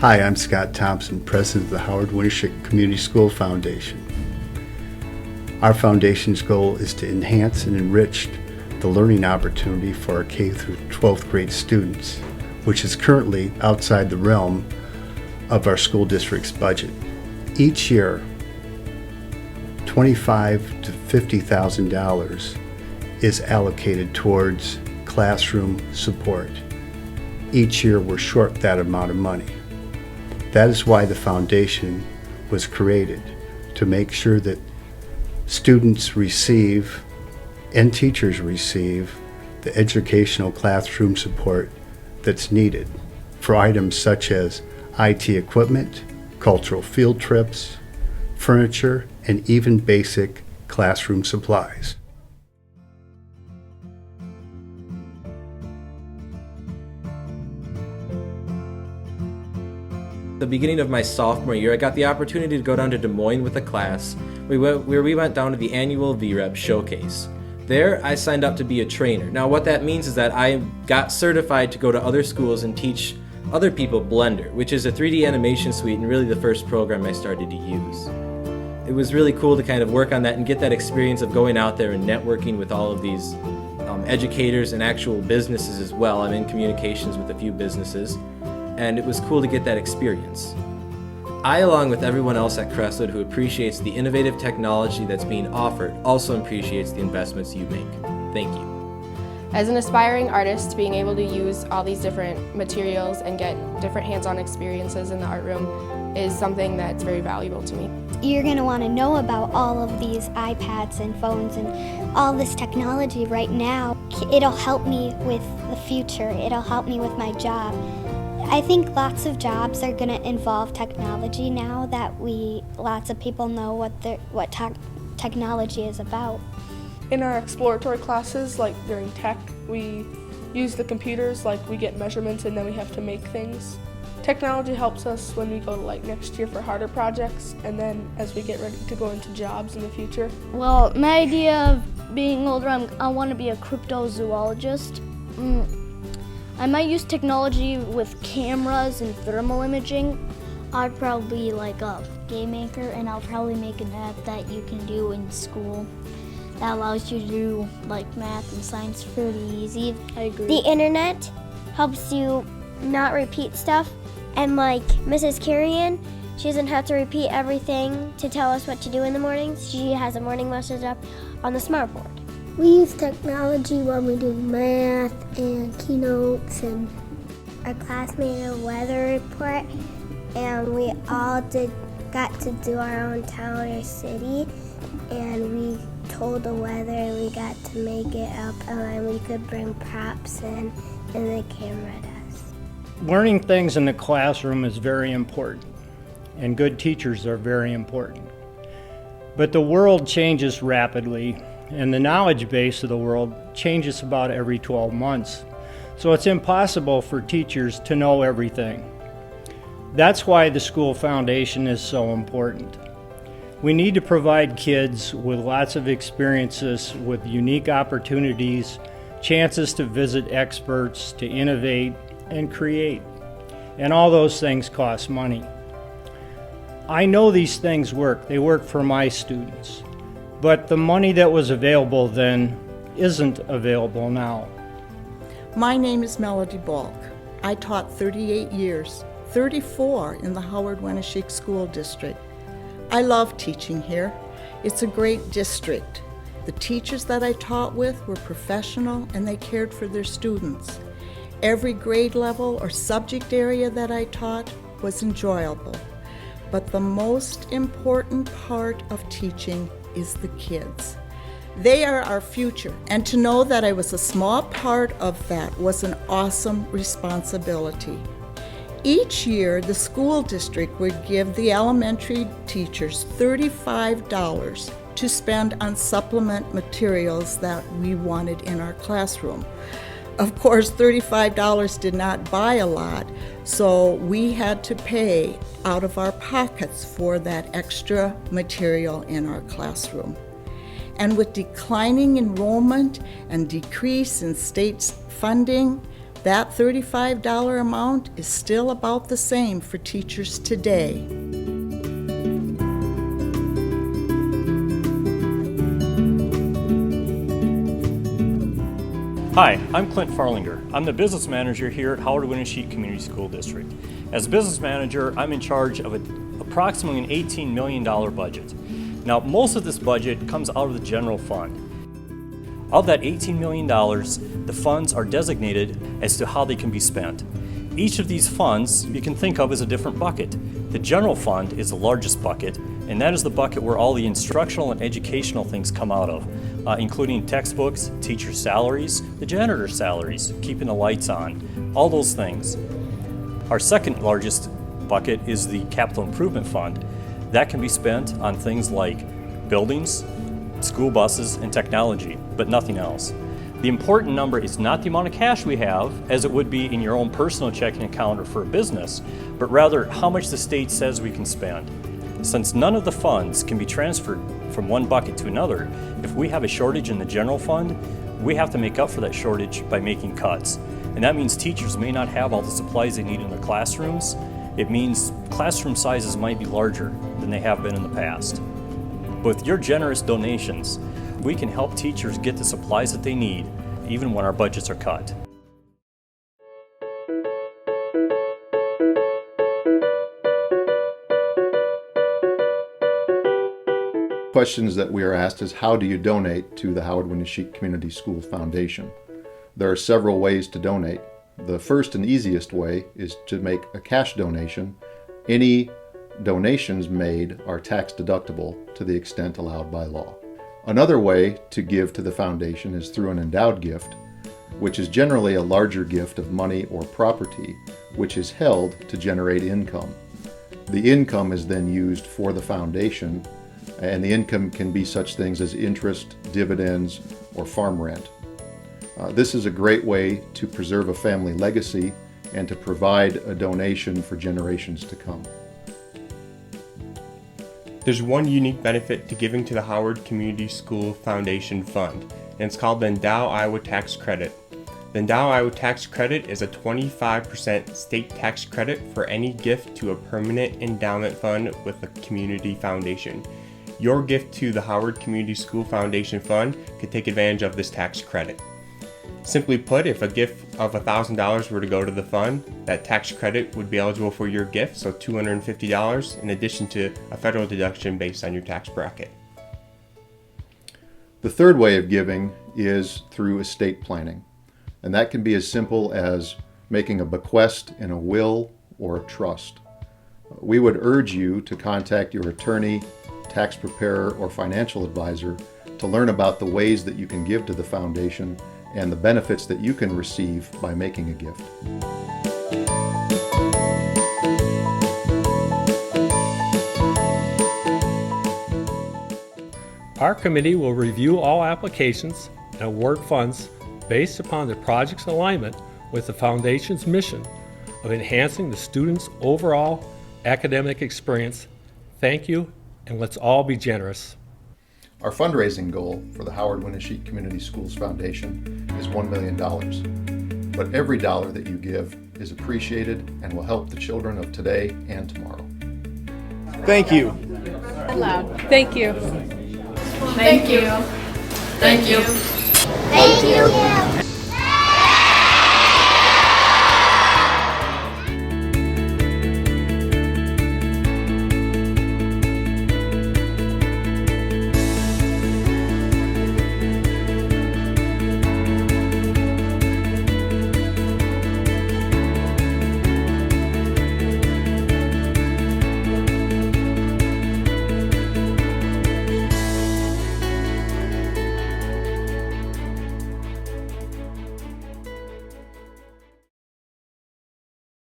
Hi, I'm Scott Thompson, President of the Howard Winneshiek Community School Foundation. Our foundation's goal is to enhance and enrich the learning opportunity for our K through 12th grade students, which is currently outside the realm of our school district's budget. Each year, $25,000 to $50,000 is allocated towards classroom support. Each year we're short that amount of money. That is why the foundation was created, to make sure that students receive and teachers receive the educational classroom support that's needed for items such as IT equipment, cultural field trips, furniture, and even basic classroom supplies. The beginning of my sophomore year, I got the opportunity to go down to Des Moines with a class where we went down to the annual VREP showcase. There, I signed up to be a trainer. Now, what that means is that I got certified to go to other schools and teach other people Blender, which is a 3D animation suite and really the first program I started to use. It was really cool to kind of work on that and get that experience of going out there and networking with all of these educators and actual businesses as well. I'm in communications with a few businesses, and it was cool to get that experience. I, along with everyone else at Crestwood who appreciates the innovative technology that's being offered, also appreciates the investments you make. Thank you. As an aspiring artist, being able to use all these different materials and get different hands-on experiences in the art room is something that's very valuable to me. You're going to want to know about all of these iPads and phones and all this technology right now. It'll help me with the future. It'll help me with my job. I think lots of jobs are going to involve technology now that lots of people know what technology is about. In our exploratory classes, like during tech, we use the computers, like we get measurements and then we have to make things. Technology helps us when we go to next year for harder projects, and then as we get ready to go into jobs in the future. Well, my idea of being older, I want to be a cryptozoologist. I might use technology with cameras and thermal imaging. I'd probably be like a game maker, and I'll probably make an app that you can do in school that allows you to do math and science pretty easy. I agree. The internet helps you not repeat stuff, and Mrs. Carrion, she doesn't have to repeat everything to tell us what to do in the mornings. She has a morning message up on the smart board. We use technology when we do math and keynotes, and Our class made a weather report, and we all got to do our own town or city, and we told the weather, and we got to make it up, and then we could bring props in, and the camera does. Learning things in the classroom is very important, and good teachers are very important. But the world changes rapidly, and the knowledge base of the world changes about every 12 months. So it's impossible for teachers to know everything. That's why the school foundation is so important. We need to provide kids with lots of experiences, with unique opportunities, chances to visit experts, to innovate and create. And all those things cost money. I know these things work. They work for my students. But the money that was available then isn't available now. My name is Melody Balk. I taught 38 years, 34 in the Howard Winneshiek School District. I love teaching here. It's a great district. The teachers that I taught with were professional and they cared for their students. Every grade level or subject area that I taught was enjoyable. But the most important part of teaching is the kids. They are our future, and to know that I was a small part of that was an awesome responsibility. Each year, the school district would give the elementary teachers $35 to spend on supplement materials that we wanted in our classroom. Of course, $35 did not buy a lot, so we had to pay out of our pockets for that extra material in our classroom. And with declining enrollment and decrease in state funding, That $35 amount is still about the same for teachers today. Hi, I'm Clint Farlinger. I'm the business manager here at Howard Winneshiek Community School District. As a business manager, I'm in charge of approximately an $18 million budget. Now, most of this budget comes out of the general fund. Of that $18 million, the funds are designated as to how they can be spent. Each of these funds you can think of as a different bucket. The general fund is the largest bucket, and that is the bucket where all the instructional and educational things come out of, including textbooks, teacher salaries, the janitor salaries, keeping the lights on, all those things. Our second largest bucket is the capital improvement fund. That can be spent on things like buildings, school buses, and technology, but nothing else. The important number is not the amount of cash we have, as it would be in your own personal checking account or for a business, but rather how much the state says we can spend. Since none of the funds can be transferred from one bucket to another, if we have a shortage in the general fund, we have to make up for that shortage by making cuts. And that means teachers may not have all the supplies they need in their classrooms. It means classroom sizes might be larger than they have been in the past. With your generous donations, we can help teachers get the supplies that they need, even when our budgets are cut. Questions that we are asked is, how do you donate to the Howard Winneshiek Community School Foundation? There are several ways to donate. The first and easiest way is to make a cash donation. Any donations made are tax deductible to the extent allowed by law. Another way to give to the foundation is through an endowed gift, which is generally a larger gift of money or property, which is held to generate income. The income is then used for the foundation, and the income can be such things as interest, dividends, or farm rent. This is a great way to preserve a family legacy and to provide a donation for generations to come. There's one unique benefit to giving to the Howard Community School Foundation Fund, and it's called the Endow Iowa Tax Credit. The Endow Iowa Tax Credit is a 25% state tax credit for any gift to a permanent endowment fund with a community foundation. Your gift to the Howard Community School Foundation Fund could take advantage of this tax credit. Simply put, if a gift of $1,000 were to go to the fund, that tax credit would be eligible for your gift, so $250 in addition to a federal deduction based on your tax bracket. The third way of giving is through estate planning, and that can be as simple as making a bequest in a will or a trust. We would urge you to contact your attorney, tax preparer, or financial advisor to learn about the ways that you can give to the foundation and the benefits that you can receive by making a gift. Our committee will review all applications and award funds based upon the project's alignment with the Foundation's mission of enhancing the students' overall academic experience. Thank you, and let's all be generous. Our fundraising goal for the Howard Winneshiek Community Schools Foundation is $1 million. But every dollar that you give is appreciated and will help the children of today and tomorrow. Thank you. Loud. Thank you. Thank you. Thank you. Thank you.